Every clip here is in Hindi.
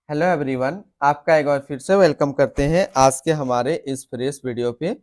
हेलो एवरीवन, आपका एक बार फिर से वेलकम करते हैं आज के हमारे इस फ्रेश वीडियो पे।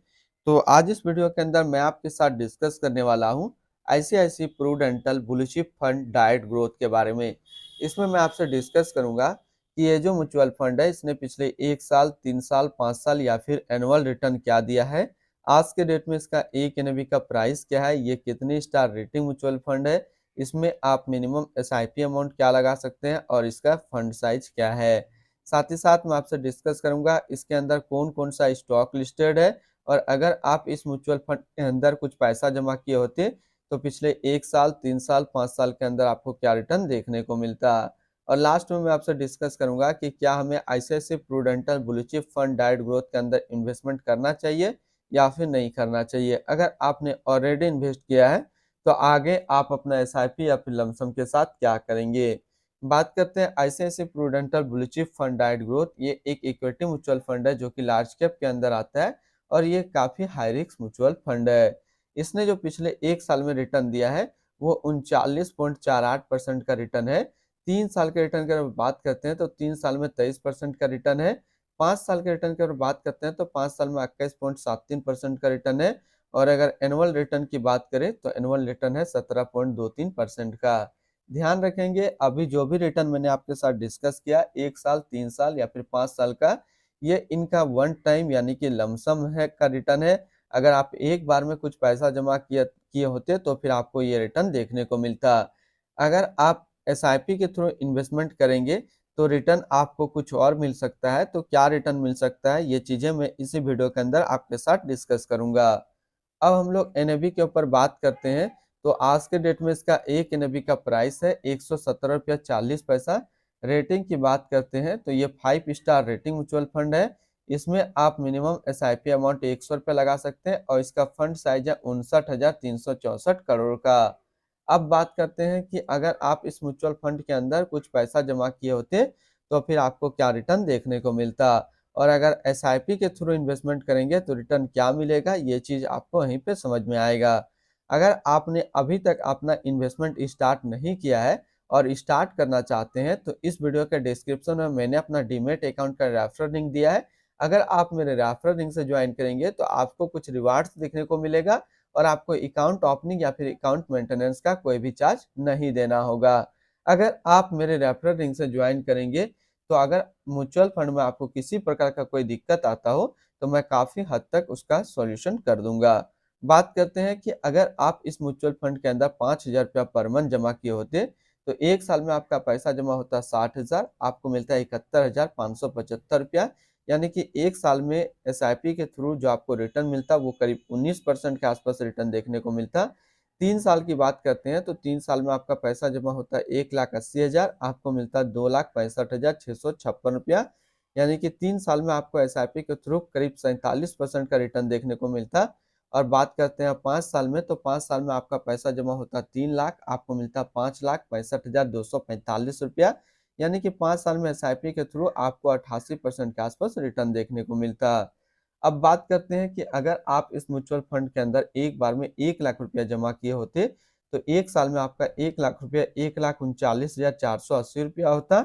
तो आज इस वीडियो के अंदर मैं आपके साथ डिस्कस करने वाला हूं ICICI prudential blue chip fund डाइट ग्रोथ के बारे में। इसमें मैं आपसे डिस्कस करूंगा कि ये जो म्यूचुअल फंड है इसने पिछले 1 साल, 3 साल, 5 साल या फिर एनुअल रिटर्न क्या दिया है, आज के डेट में इसका एक एनएवी का प्राइस क्या है, ये कितनी स्टार रेटिंग म्यूचुअल फंड है, इसमें आप मिनिमम एसआईपी अमाउंट क्या लगा सकते हैं और इसका फंड साइज क्या है। साथ ही साथ मैं आपसे डिस्कस करूंगा इसके अंदर कौन कौन सा स्टॉक लिस्टेड है, और अगर आप इस म्यूचुअल फंड के अंदर कुछ पैसा जमा किए होते तो पिछले 1 साल, 3 साल, 5 साल के अंदर आपको क्या रिटर्न देखने को मिलता। और लास्ट में मैं आपसे डिस्कस करूंगा कि क्या हमें ICICI Prudential blue chip fund डाइट ग्रोथ के अंदर इन्वेस्टमेंट करना चाहिए या फिर नहीं करना चाहिए। अगर आपने ऑलरेडी इन्वेस्ट किया है तो आगे आप अपना एसआईपी या फिर लमसम के साथ क्या करेंगे। बात करते हैं ICICI Prudential blue chip fund डाइट ग्रोथ। ये एक इक्विटी म्यूचुअल फंड है जो कि लार्ज कैप के अंदर आता है और ये काफी हाई रिस्क म्यूचुअल फंड है। इसने जो पिछले 1 साल में रिटर्न दिया है वो 39.48% का रिटर्न है। 3 साल के रिटर्न की अगर बात करते हैं तो 3 साल में 23% का रिटर्न है। 5 साल के रिटर्न की अगर बात करते हैं तो 5 साल में 21.73% का रिटर्न है। और अगर एनुअल रिटर्न की बात करें तो एनुअल रिटर्न है 17.23% का। ध्यान रखेंगे अभी जो भी रिटर्न मैंने आपके साथ डिस्कस किया 1 साल, 3 साल या फिर 5 साल का, ये इनका वन टाइम यानी कि लमसम है का रिटर्न है। अगर आप एक बार में कुछ पैसा जमा किए किए होते तो फिर आपको ये रिटर्न देखने को मिलता। अगर आप एसआईपी के थ्रू इन्वेस्टमेंट करेंगे तो रिटर्न आपको कुछ और मिल सकता है। तो क्या रिटर्न मिल सकता है ये चीजें मैं इसी वीडियो के अंदर आपके साथ डिस्कस करूंगा। अब हम लोग एनएबी के ऊपर बात करते हैं तो आज के डेट में इसका एक एनएबी का प्राइस है 117 रुपया 40 पैसा। रेटिंग की बात करते हैं तो ये 5 स्टार रेटिंग म्यूचुअल फंड है। इसमें आप मिनिमम एसआईपी अमाउंट 100 रुपया लगा सकते हैं और इसका फंड साइज है 59,364 करोड़ का। अब बात करते हैं कि अगर आप इस म्यूचुअल फंड के अंदर कुछ पैसा जमा किए होते तो फिर आपको क्या रिटर्न देखने को मिलता, और अगर एसआईपी के थ्रू इन्वेस्टमेंट करेंगे तो रिटर्न क्या मिलेगा, ये चीज आपको वहीं पे समझ में आएगा। अगर आपने अभी तक अपना इन्वेस्टमेंट स्टार्ट नहीं किया है और स्टार्ट करना चाहते हैं तो इस वीडियो के डिस्क्रिप्शन में मैंने अपना डीमेट अकाउंट का रेफरल लिंक दिया है। अगर आप मेरे रेफरल लिंक से ज्वाइन करेंगे तो आपको कुछ रिवार्ड्स देखने को मिलेगा और आपको अकाउंट ओपनिंग या फिर अकाउंट मेंटेनेंस का कोई भी चार्ज नहीं देना होगा। अगर आप मेरे रेफरल लिंक से ज्वाइन करेंगे तो अगर म्यूचुअल फंड में आपको किसी प्रकार का कोई दिक्कत आता हो तो मैं काफी हद तक उसका सॉल्यूशन कर दूंगा। बात करते हैं कि अगर आप इस म्यूचुअल फंड के अंदर 5,000 रुपया पर मंथ जमा किए होते तो 1 साल में आपका पैसा जमा होता 60,000, आपको मिलता है 71,575 रुपया। यानी कि 1 साल में एसआईपी के थ्रू जो आपको रिटर्न मिलता वो करीब 19% के आसपास रिटर्न देखने को मिलता। 3 साल की बात करते हैं तो 3 साल में आपका पैसा जमा होता है 1,80,000, आपको मिलता है 2,65,656 रुपया। यानी कि 3 साल में आपको एसआईपी के थ्रू करीब 47% का रिटर्न देखने को मिलता। और बात करते हैं 5 साल में तो 5 साल में आपका पैसा जमा होता 3 लाख, आपको मिलता 5,65,245 रुपया। यानी कि 5 साल में एसआईपी के थ्रू आपको 88% के आसपास रिटर्न देखने को मिलता। अब बात करते हैं कि अगर आप इस म्यूचुअल फंड के अंदर एक बार में 1 लाख रुपया जमा किए होते तो 1 साल में आपका 1 लाख रुपया 1,39,480 रुपया होता।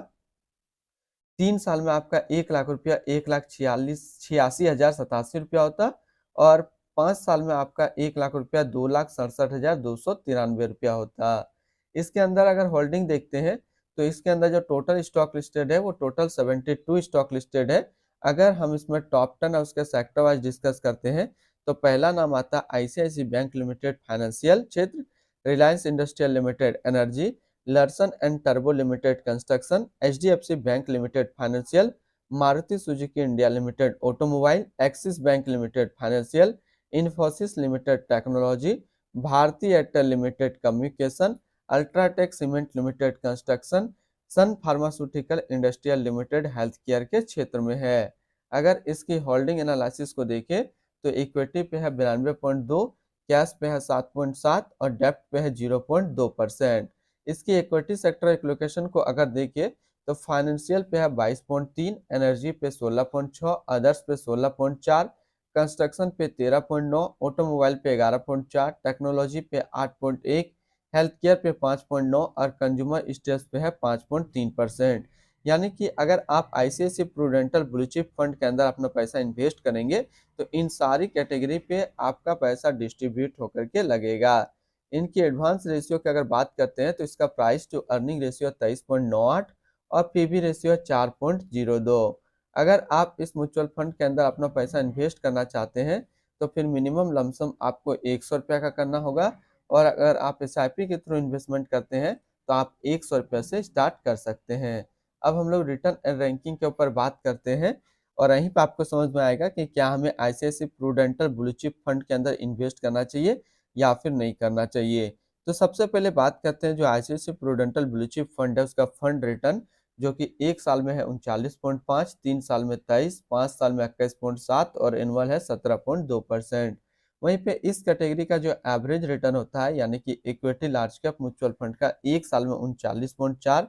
3 साल में आपका 1 लाख रुपया 1,46,86,087 रुपया होता। और 5 साल में आपका 1 लाख रुपया 2,67,293 रुपया होता। इसके अंदर अगर होल्डिंग देखते हैं तो इसके अंदर जो टोटल स्टॉक लिस्टेड है वो टोटल 72 स्टॉक लिस्टेड है। अगर हम इसमें टॉप 10 और उसके सेक्टर वाइज डिस्कस करते हैं तो पहला नाम आता है आईसीआईसीआई बैंक लिमिटेड फाइनेंशियल क्षेत्र, Reliance industrial limited energy, Larsen and Turbo limited construction, HDFC bank limited financial, Maruti Suzuki India limited automobile, Axis bank limited financial, Infosys limited technology, Bharti Airtel limited communication, UltraTech cement limited construction, Sun pharmaceutical industrial limited health care के क्षेत्र में है। अगर इसकी होल्डिंग एनालिसिस को देखें तो इक्विटी पे है 92.2, कैश पे है 7.7 और डेप्ट पे है 0.2%। इसकी इक्विटी सेक्टर एलोकेशन को अगर देखें तो फाइनेंशियल पे है 22.3, एनर्जी पे 16.6, अदर्स पे 16.4, कंस्ट्रक्शन पे 13.9, ऑटोमोबाइल पे 11.4, टेक्नोलॉजी पे 8.1, हेल्थ केयर पे 5.9 और कंज्यूमर स्टेट्स पे है 5.3%। यानी कि अगर आप ICICI Prudential blue chip fund के अंदर अपना पैसा इन्वेस्ट करेंगे तो इन सारी कैटेगरी पे आपका पैसा डिस्ट्रीब्यूट होकर के लगेगा। इनकी एडवांस रेशियो की अगर बात करते हैं तो इसका प्राइस टू अर्निंग रेशियो 23.98 और पीबी रेशियो 4.02। अगर आप इस म्यूचुअल फंड के अंदर अपना पैसा इन्वेस्ट करना चाहते हैं तो फिर मिनिमम लमसम आपको 100 रुपया का करना होगा, और अगर आप एसआईपी के थ्रू इन्वेस्टमेंट करते हैं तो आप 100 रुपये से स्टार्ट कर सकते हैं। अब हम लोग रिटर्न एंड रैंकिंग के ऊपर बात करते हैं और यहीं पे आपको समझ में आएगा कि क्या हमें ICICI Prudential blue chip fund के अंदर इन्वेस्ट करना चाहिए या फिर नहीं करना चाहिए। तो सबसे पहले बात करते हैं जो ICICI Prudential blue chip fund है उसका फंड रिटर्न, जो कि 1 साल में है 39.5, 3 साल में 23, 5 साल में 21.7 और एनुअल है 17.2%। वहीं पे इस कैटेगरी का जो एवरेज रिटर्न होता है यानी कि equity large cap mutual fund का 1 साल में 39.4,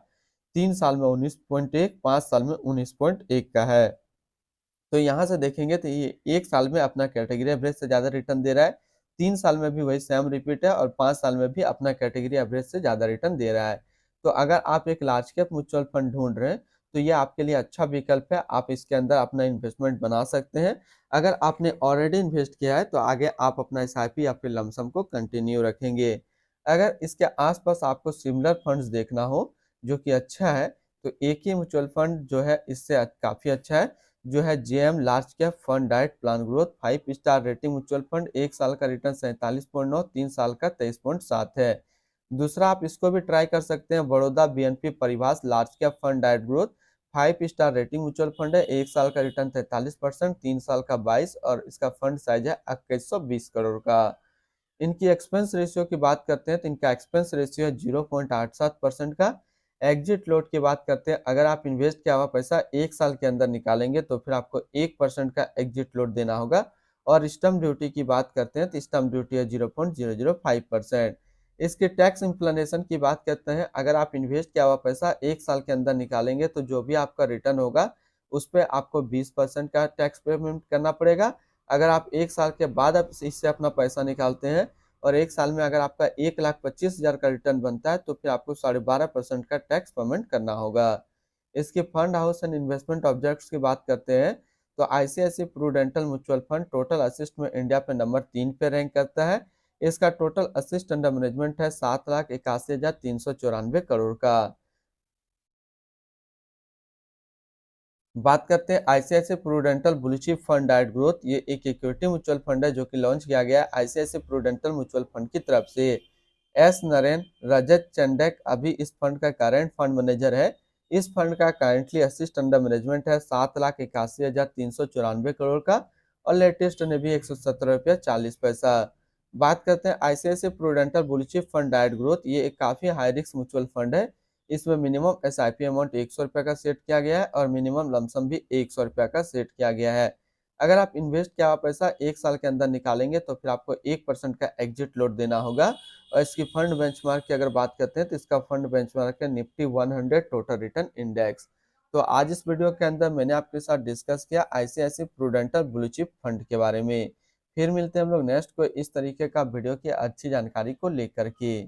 3 साल में 19.1, 5 साल में 19.1 का है। तो यहाँ से देखेंगे तो ये 1 साल में अपना कैटेगरी एवरेज से ज़्यादा रिटर्न दे रहा है, 3 साल में भी वही सेम रिपीट है और 5 साल में भी अपना कैटेगरी एवरेज से ज़्यादा रिटर्न दे रहा है। तो अगर आप एक लार्ज कैप म्यूचुअल फंड ढूंढ रहे हैं तो ये आपके लिए अच्छा विकल्प है, आप इसके अंदर अपना इन्वेस्टमेंट बना सकते हैं। अगर आपने ऑलरेडी इन्वेस्ट किया है तो आगे आप अपना एसआईपी या फिर लमसम को कंटिन्यू रखेंगे। अगर इसके आसपास आपको सिमिलर फंड्स देखना हो जो कि अच्छा है तो एक ही म्यूचुअल फंड जो है इससे काफ़ी अच्छा है, जो है JM large cap fund diet plan growth 5 star rating mutual fund, 1 साल का रिटर्न 47.9, 3 साल का 23.7 है। दूसरा आप इसको भी ट्राई कर सकते हैं, Baroda BNP परिवास large cap fund डाइट growth 5 star rating mutual fund है, 1 साल का रिटर्न 43%, 3 साल का 22 और इसका फंड साइज है 2120 करोड़ का। इनकी एक्सपेंस रेशियो की बात करते हैं तो इनका एक्सपेंस रेशियो है 0.87% का। एग्जिट लोड की बात करते हैं, अगर आप इन्वेस्ट किया हुआ पैसा 1 साल के अंदर निकालेंगे तो फिर आपको 1% का एग्जिट लोड देना होगा। और स्टम्प ड्यूटी की बात करते हैं तो स्टम्प ड्यूटी है 0.005%। इसके टैक्स इम्प्लेनेशन की बात करते हैं, अगर आप इन्वेस्ट किया हुआ पैसा 1 साल के अंदर निकालेंगे तो जो भी आपका रिटर्न होगा उस पर आपको 20% का टैक्स पेमेंट करना पड़ेगा। अगर आप 1 साल के बाद आप इससे अपना पैसा निकालते हैं और 1 साल में अगर आपका 1,25,000 का रिटर्न बनता है तो फिर आपको 12.5% का टैक्स पेमेंट करना होगा। इसके fund house and investment objects की बात करते हैं तो ICICI Prudential mutual fund total assist में इंडिया पे नंबर 3 पे रैंक करता है। इसका टोटल असिस्ट अंडर मैनेजमेंट है 7,81,394 करोड़ का। बात करते हैं ICICI Prudential blue chip fund डाइट ग्रोथ, ये एक इक्विटी म्यूचुअल फंड है जो कि लॉन्च किया गया है आईसीआईसीआई प्रूडेंटल म्यूचुअल फंड की तरफ से। एस नरेन रजत चंडक अभी इस फंड का करंट फंड मैनेजर है। इस फंड का करंटली असिस्ट अंडर मैनेजमेंट है 7,81,394 करोड़ का और लेटेस्ट ने भी 117 रुपया 40 पैसा। बात करते हैं ICICI Prudential blue chip fund डाइट ग्रोथ, ये एक काफी हाई रिस्क म्यूचुअल फंड है। इसमें मिनिमम एसआईपी अमाउंट 100 रुपये का सेट किया गया है और मिनिमम लमसम भी 100 रुपये का सेट किया गया है। अगर आप इन्वेस्ट किया हुआ पैसा 1 साल के अंदर निकालेंगे तो फिर आपको 1% का एग्जिट लोड देना होगा। और इसकी फंड बेंचमार्क की अगर बात करते हैं तो इसका फंड बेंचमार्क है निफ्टी 100 टोटल रिटर्न इंडेक्स। तो आज इस वीडियो के अंदर मैंने आपके साथ डिस्कस किया ICICI Prudential blue chip fund के बारे में। फिर मिलते हैं हम लोग नेक्स्ट को इस तरीके का वीडियो की अच्छी जानकारी को लेकर के।